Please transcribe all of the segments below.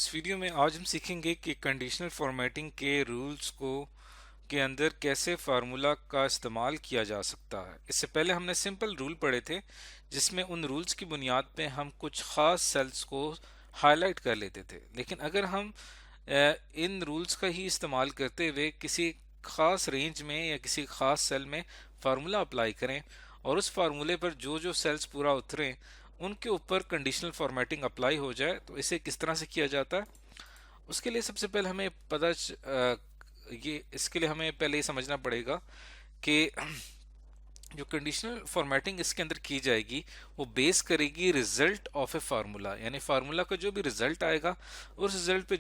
इस वीडियो में आज हम सीखेंगे कि कंडीशनल फॉर्मेटिंग के रूल्स को के अंदर कैसे फार्मूला का इस्तेमाल किया जा सकता है। इससे पहले हमने सिंपल रूल पढ़े थे जिसमें उन रूल्स की बुनियाद पे हम कुछ खास सेल्स को हाईलाइट कर लेते थे। लेकिन अगर हम इन रूल्स का ही इस्तेमाल करते हुए किसी खास रेंज में या किसी खास सेल में फार्मूला अप्लाई करें और उस फार्मूले पर जो जो सेल्स पूरा उतरें उनके ऊपर कंडीशनल फॉर्मेटिंग अप्लाई हो जाए, तो इसे किस तरह से किया जाता है। उसके लिए सबसे पहले हमें ये इसके लिए हमें पहले ये समझना पड़ेगा कि जो कंडीशनल फॉर्मेटिंग इसके अंदर की जाएगी वो बेस करेगी रिजल्ट ऑफ ए फार्मूला, यानी फार्मूला का जो भी रिजल्ट आएगा उस रिजल्ट पे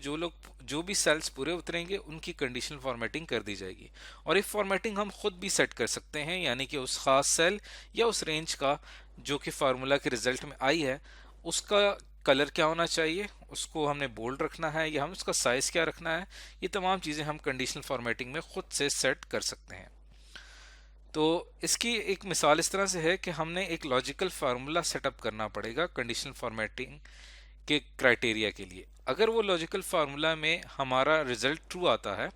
जो भी सेल्स पूरे उतरेंगे उनकी कंडीशनल फॉर्मेटिंग कर दी जाएगी। और ये फॉर्मेटिंग हम खुद भी सेट कर सकते हैं, यानी कि उस खास सेल या उस रेंज का जो कि फार्मूला के रिजल्ट में आई है उसका कलर क्या होना चाहिए, उसको हमने बोल्ड रखना है या हम उसका साइज क्या रखना है, ये तमाम चीज़ें हम कंडीशनल फॉर्मेटिंग में खुद से सेट कर सकते हैं। तो इसकी एक मिसाल इस तरह से है कि हमने एक लॉजिकल फार्मूला सेटअप करना पड़ेगा कंडीशनल फॉर्मेटिंग के क्राइटेरिया के लिए। अगर वो लॉजिकल फार्मूला में हमारा रिजल्ट ट्रू आता है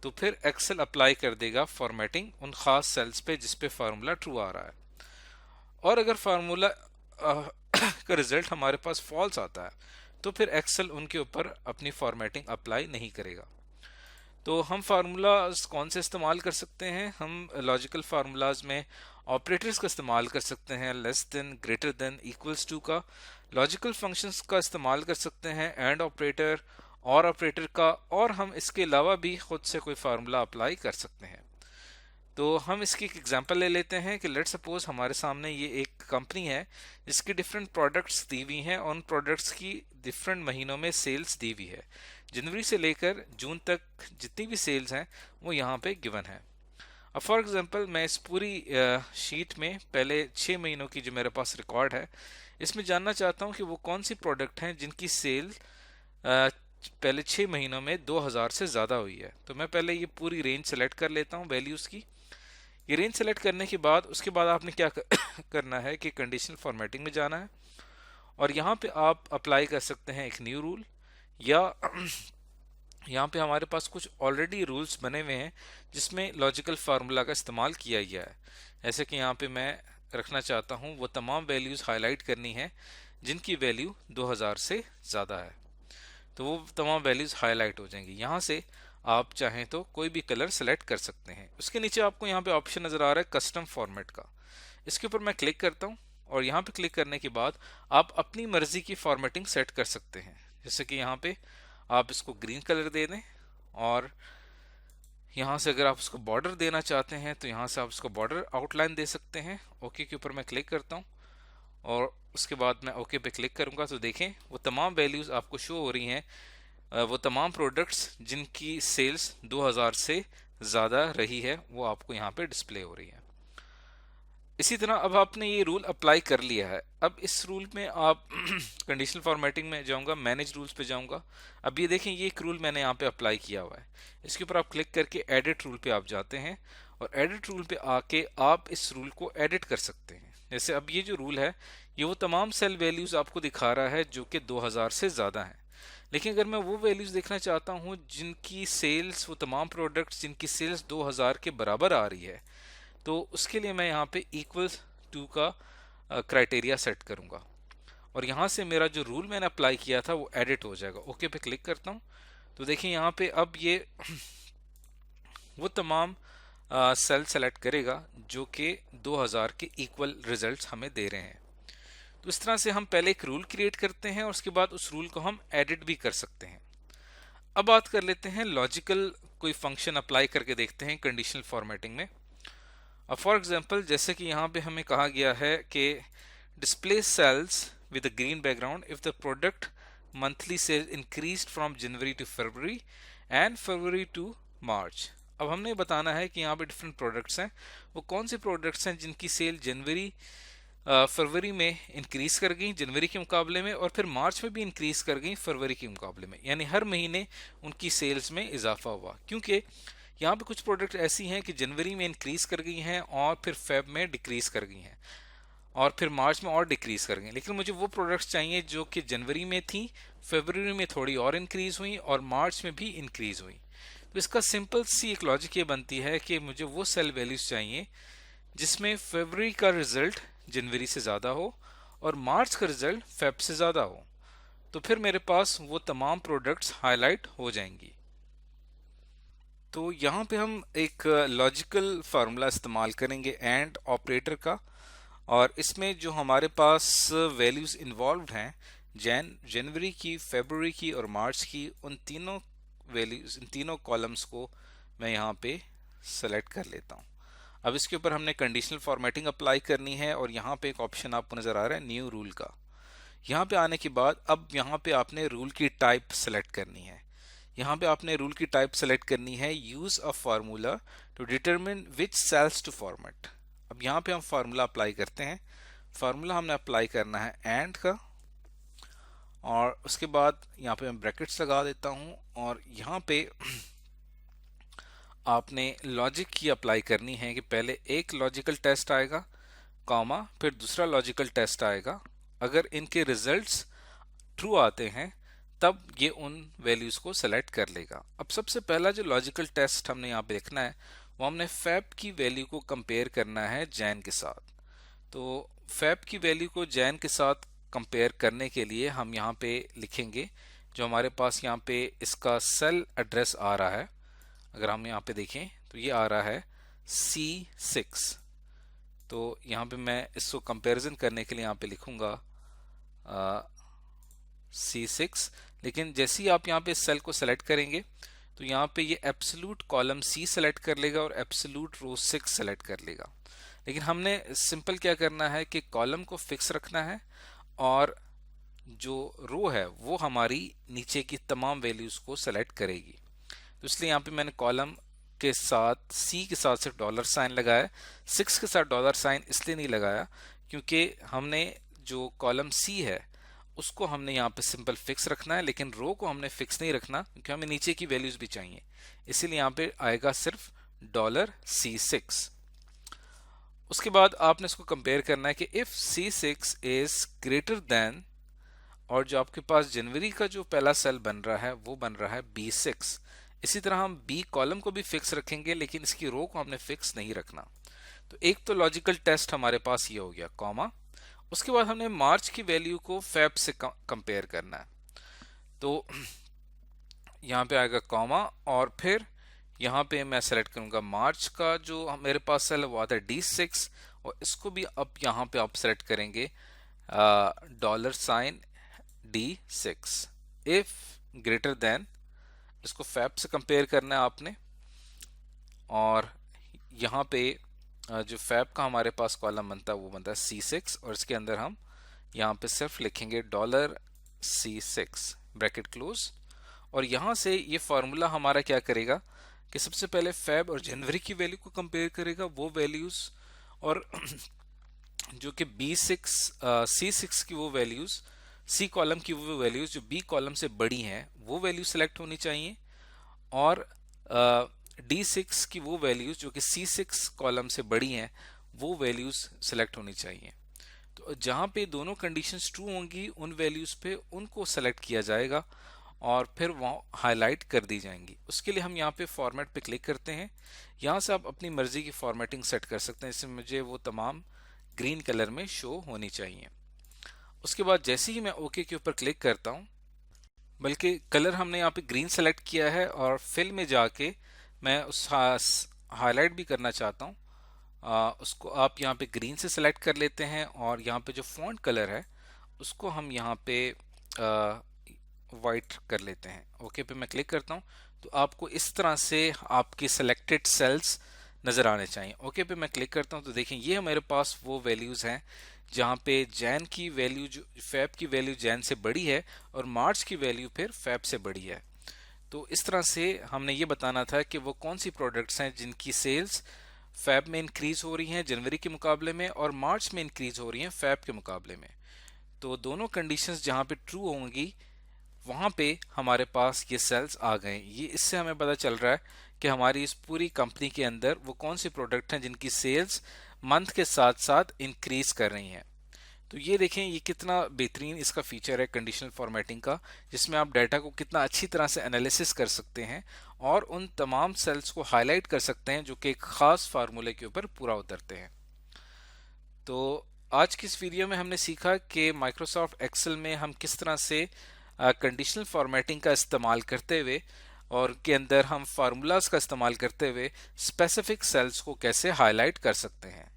तो फिर एक्सेल अप्लाई कर देगा फॉर्मेटिंग उन खास सेल्स पे जिस पे फार्मूला ट्रू आ रहा है। और अगर फार्मूला का रिजल्ट हमारे पास फॉल्स आता है तो फिर एक्सेल उनके ऊपर अपनी फॉर्मेटिंग अप्लाई नहीं करेगा। तो हम फार्मूलाज कौन से इस्तेमाल कर सकते हैं? हम लॉजिकल फार्मूलाज में ऑपरेटर्स का इस्तेमाल कर सकते हैं, less than, greater than, equals to का। लॉजिकल फंक्शंस का इस्तेमाल कर सकते हैं, एंड ऑपरेटर, और ऑपरेटर का। और हम इसके अलावा भी खुद से कोई फार्मूला अप्लाई कर सकते हैं। तो हम इसकी एक एग्जांपल ले लेते हैं कि लेट सपोज हमारे सामने ये एक कंपनी है जिसकी डिफरेंट प्रोडक्ट्स दी हुई हैं और उन प्रोडक्ट्स की डिफरेंट महीनों में सेल्स दी हुई है। जनवरी से लेकर जून तक जितनी भी सेल्स हैं वो यहाँ पे गिवन है। अब फॉर एग्जांपल मैं इस पूरी शीट में पहले 6 महीनों की जो मेरे पास रिकॉर्ड है इसमें जानना चाहता हूँ कि वो कौन सी प्रोडक्ट हैं जिनकी सेल पहले 6 महीनों में 2000 से ज़्यादा हुई है। तो मैं पहले ये पूरी रेंज सेलेक्ट कर लेता हूँ वैल्यूज़ की। ये रेंज सेलेक्ट करने के बाद उसके बाद आपने क्या करना है कि कंडीशनल फॉर्मेटिंग में जाना है और यहाँ पे आप अप्लाई कर सकते हैं एक न्यू रूल, या यहाँ पे हमारे पास कुछ ऑलरेडी रूल्स बने हुए हैं जिसमें लॉजिकल फार्मूला का इस्तेमाल किया गया है। ऐसे कि यहाँ पे मैं रखना चाहता हूँ वो तमाम वैल्यूज़ हाईलाइट करनी है जिनकी वैल्यू 2000 से ज़्यादा है, तो वो तमाम वैल्यूज़ हाईलाइट हो जाएंगी। यहाँ से आप चाहें तो कोई भी कलर सेलेक्ट कर सकते हैं। उसके नीचे आपको यहाँ पे ऑप्शन नज़र आ रहा है कस्टम फॉर्मेट का, इसके ऊपर मैं क्लिक करता हूँ और यहाँ पे क्लिक करने के बाद आप अपनी मर्जी की फॉर्मेटिंग सेट कर सकते हैं। जैसे कि यहाँ पे आप इसको ग्रीन कलर दे दें और यहाँ से अगर आप उसको बॉर्डर देना चाहते हैं तो यहाँ से आप उसको बॉर्डर आउटलाइन दे सकते हैं। ओके के ऊपर मैं क्लिक करता हूँ और उसके बाद मैं ओके पे क्लिक करूँगा तो देखें वो तमाम वैल्यूज़ आपको शो हो रही हैं, वो तमाम प्रोडक्ट्स जिनकी सेल्स 2000 से ज़्यादा रही है वो आपको यहाँ पे डिस्प्ले हो रही है। इसी तरह अब आपने ये रूल अप्लाई कर लिया है। अब इस रूल में आप कंडीशनल फॉर्मेटिंग में जाऊंगा, मैनेज रूल्स पे जाऊंगा। अब ये देखें ये एक रूल मैंने यहाँ पे अप्लाई किया हुआ है। इसके ऊपर आप क्लिक करके एडिट रूल पे आप जाते हैं और एडिट रूल पे आके आप इस रूल को एडिट कर सकते हैं। जैसे अब ये जो रूल है ये वो तमाम सेल वैल्यूज आपको दिखा रहा है जो कि 2000 से ज़्यादा हैं। लेकिन अगर मैं वो वैल्यूज देखना चाहता हूँ जिनकी सेल्स, वो तमाम प्रोडक्ट्स जिनकी सेल्स 2000 के बराबर आ रही है, तो उसके लिए मैं यहाँ पे इक्वल टू का क्राइटेरिया सेट करूँगा और यहाँ से मेरा जो रूल मैंने अप्लाई किया था वो एडिट हो जाएगा। ओके पे क्लिक करता हूँ तो देखिए यहाँ पे अब ये वो तमाम सेल सेलेक्ट करेगा जो कि 2000 के इक्वल रिजल्ट्स हमें दे रहे हैं। तो इस तरह से हम पहले एक रूल क्रिएट करते हैं और उसके बाद उस रूल को हम एडिट भी कर सकते हैं। अब बात कर लेते हैं लॉजिकल कोई फंक्शन अप्लाई करके देखते हैं कंडीशनल फॉर्मेटिंग में। अब फॉर एग्जांपल जैसे कि यहाँ पे हमें कहा गया है कि display sales with a green background if the product monthly sale increased from January to February and February to March. अब हमने बताना है कि यहाँ पे डिफरेंट प्रोडक्ट्स हैं, वो कौन से प्रोडक्ट्स हैं जिनकी सेल फरवरी में इंक्रीज कर गई जनवरी के मुकाबले में और फिर मार्च में भी इंक्रीज कर गई फरवरी के मुकाबले में, यानी हर महीने उनकी सेल्स में इजाफा हुआ। क्योंकि यहाँ पे कुछ प्रोडक्ट ऐसी हैं कि जनवरी में इंक्रीज कर गई हैं और फिर फेब में डिक्रीज कर गई हैं। और फिर मार्च में और डिक्रीज करेंगे। लेकिन मुझे वो प्रोडक्ट्स चाहिए जो कि जनवरी में थी, फरवरी में थोड़ी और इंक्रीज हुई और मार्च में भी इंक्रीज हुई। तो इसका सिंपल सी एक लॉजिक ये बनती है कि मुझे वो सेल वैल्यूज चाहिए जिसमें फरवरी का रिजल्ट जनवरी से ज़्यादा हो और मार्च का रिजल्ट फेब से ज़्यादा हो। तो फिर मेरे पास वो तमाम प्रोडक्ट्स हाईलाइट हो जाएंगी। तो यहाँ पे हम एक लॉजिकल फार्मूला इस्तेमाल करेंगे एंड ऑपरेटर का, और इसमें जो हमारे पास वैल्यूज इन्वॉल्व हैं जनवरी की, फरवरी की और मार्च की, उन तीनों वैल्यूज, इन तीनों कॉलम्स को मैं यहाँ पे सेलेक्ट कर लेता हूँ। अब इसके ऊपर हमने कंडीशनल फॉर्मेटिंग अप्लाई करनी है और यहाँ पे एक ऑप्शन आपको नज़र आ रहा है न्यू रूल का। यहाँ पे आने के बाद अब यहाँ पे आपने रूल की टाइप सेलेक्ट करनी है। यहाँ पे आपने रूल की टाइप सेलेक्ट करनी है use a formula to determine which cells to format. अब यहाँ पे हम फार्मूला अप्लाई करते हैं। फार्मूला हमने अप्लाई करना है एंड का, और उसके बाद यहाँ पे मैं ब्रैकेट्स लगा देता हूँ और यहाँ पे आपने लॉजिक की अप्लाई करनी है कि पहले एक लॉजिकल टेस्ट आएगा, कॉमा, फिर दूसरा लॉजिकल टेस्ट आएगा। अगर इनके रिजल्ट्स ट्रू आते हैं तब ये उन वैल्यूज को सेलेक्ट कर लेगा। अब सबसे पहला जो लॉजिकल टेस्ट हमने यहाँ पे देखना है वो हमने फेब की वैल्यू को कंपेयर करना है जैन के साथ। तो फेब की वैल्यू को जैन के साथ कंपेयर करने के लिए हम यहाँ पे लिखेंगे, जो हमारे पास यहाँ पे इसका सेल एड्रेस आ रहा है, अगर हम यहाँ पे देखें तो ये आ रहा है C6। तो यहाँ पे मैं इसको कंपैरिजन करने के लिए यहाँ पे लिखूंगा C6। लेकिन जैसे ही आप यहाँ पे इस सेल को सेलेक्ट करेंगे तो यहाँ पे ये एब्सोल्यूट कॉलम C सेलेक्ट कर लेगा और एब्सोल्यूट रो 6 सेलेक्ट कर लेगा। लेकिन हमने सिंपल क्या करना है कि कॉलम को फिक्स रखना है और जो रो है वो हमारी नीचे की तमाम वैल्यूज को सेलेक्ट करेगी। तो इसलिए यहाँ पे मैंने कॉलम के साथ C के साथ सिर्फ डॉलर साइन लगाया, 6 के साथ डॉलर साइन इसलिए नहीं लगाया क्योंकि हमने जो कॉलम C है उसको हमने यहाँ पे सिंपल फिक्स रखना है, लेकिन रो को हमने फिक्स नहीं रखना क्योंकि हमें नीचे की वैल्यूज भी चाहिए। इसीलिए यहाँ पे आएगा सिर्फ $C6। उसके बाद आपने इसको कंपेयर करना है कि if C6 is greater than, और जो आपके पास जनवरी का जो पहला सेल बन रहा है वो बन रहा है B6। इसी तरह हम B कॉलम को भी फिक्स रखेंगे लेकिन इसकी रो को हमने फिक्स नहीं रखना। तो एक तो लॉजिकल टेस्ट हमारे पास ये हो गया, कॉमा। उसके बाद हमने मार्च की वैल्यू को फेब से कंपेयर करना है। तो यहाँ पे आएगा कॉमा और फिर यहाँ पे मैं सेलेक्ट करूंगा मार्च का जो मेरे पास सेल वो आता है D6, और इसको भी अब यहाँ पे आप सेलेक्ट करेंगे $D6 इफ ग्रेटर देन, इसको फेब से कंपेयर करना है आपने। और यहाँ पे जो फेब का हमारे पास कॉलम बनता है वो बनता है C6, और इसके अंदर हम यहाँ पे सिर्फ लिखेंगे $C6 ब्रैकेट क्लोज। और यहाँ से ये फॉर्मूला हमारा क्या करेगा कि सबसे पहले फेब और जनवरी की वैल्यू को कंपेयर करेगा, वो वैल्यूज, और जो कि C6 की वो वैल्यूज, C कॉलम की वो वैल्यूज जो B कॉलम से बड़ी हैं वो वैल्यू सेलेक्ट होनी चाहिए, और D6 की वो वैल्यूज जो कि C6 कॉलम से बड़ी हैं वो वैल्यूज सेलेक्ट होनी चाहिए। तो जहाँ पे दोनों कंडीशंस ट्रू होंगी उन वैल्यूज पे उनको सेलेक्ट किया जाएगा और फिर वहाँ हाईलाइट कर दी जाएंगी। उसके लिए हम यहाँ पे फॉर्मेट पे क्लिक करते हैं। यहाँ से आप अपनी मर्जी की फॉर्मेटिंग सेट कर सकते हैं, इसमें मुझे वो तमाम ग्रीन कलर में शो होनी चाहिए। उसके बाद जैसे ही मैं ओके के ऊपर क्लिक करता हूँ, बल्कि कलर हमने यहाँ पे ग्रीन सेलेक्ट किया है और फिल में जाके मैं उस हाईलाइट भी करना चाहता हूँ, उसको आप यहाँ पे ग्रीन से सेलेक्ट कर लेते हैं और यहाँ पे जो फॉन्ट कलर है उसको हम यहाँ पे वाइट कर लेते हैं। ओके पे मैं क्लिक करता हूँ तो आपको इस तरह से आपके सेलेक्टेड सेल्स नज़र आने चाहिए। ओके पे मैं क्लिक करता हूँ तो देखें ये मेरे पास वो वैल्यूज़ हैं जहाँ पे जैन की वैल्यू, जो फेब की वैल्यू जैन से बड़ी है और मार्च की वैल्यू फिर फेब से बड़ी है। तो इस तरह से हमने ये बताना था कि वो कौन सी प्रोडक्ट्स हैं जिनकी सेल्स फेब में इंक्रीज हो रही हैं जनवरी के मुकाबले में और मार्च में इंक्रीज हो रही हैं फेब के मुकाबले में। तो दोनों कंडीशंस जहाँ पे ट्रू होंगी वहाँ पे हमारे पास ये सेल्स आ गए। ये इससे हमें पता चल रहा है कि हमारी इस पूरी कंपनी के अंदर वो कौन सी प्रोडक्ट हैं जिनकी सेल्स मंथ के साथ साथ इंक्रीज कर रही हैं। तो ये देखें ये कितना बेहतरीन इसका फीचर है कंडीशनल फॉर्मेटिंग का, जिसमें आप डाटा को कितना अच्छी तरह से एनालिसिस कर सकते हैं और उन तमाम सेल्स को हाईलाइट कर सकते हैं जो कि एक खास फार्मूले के ऊपर पूरा उतरते हैं। तो आज की इस वीडियो में हमने सीखा कि माइक्रोसॉफ्ट एक्सेल में हम किस तरह से कंडीशनल फॉर्मेटिंग का इस्तेमाल करते हुए और के अंदर हम फार्मूलाज का इस्तेमाल करते हुए स्पेसिफिक सेल्स को कैसे हाईलाइट कर सकते हैं।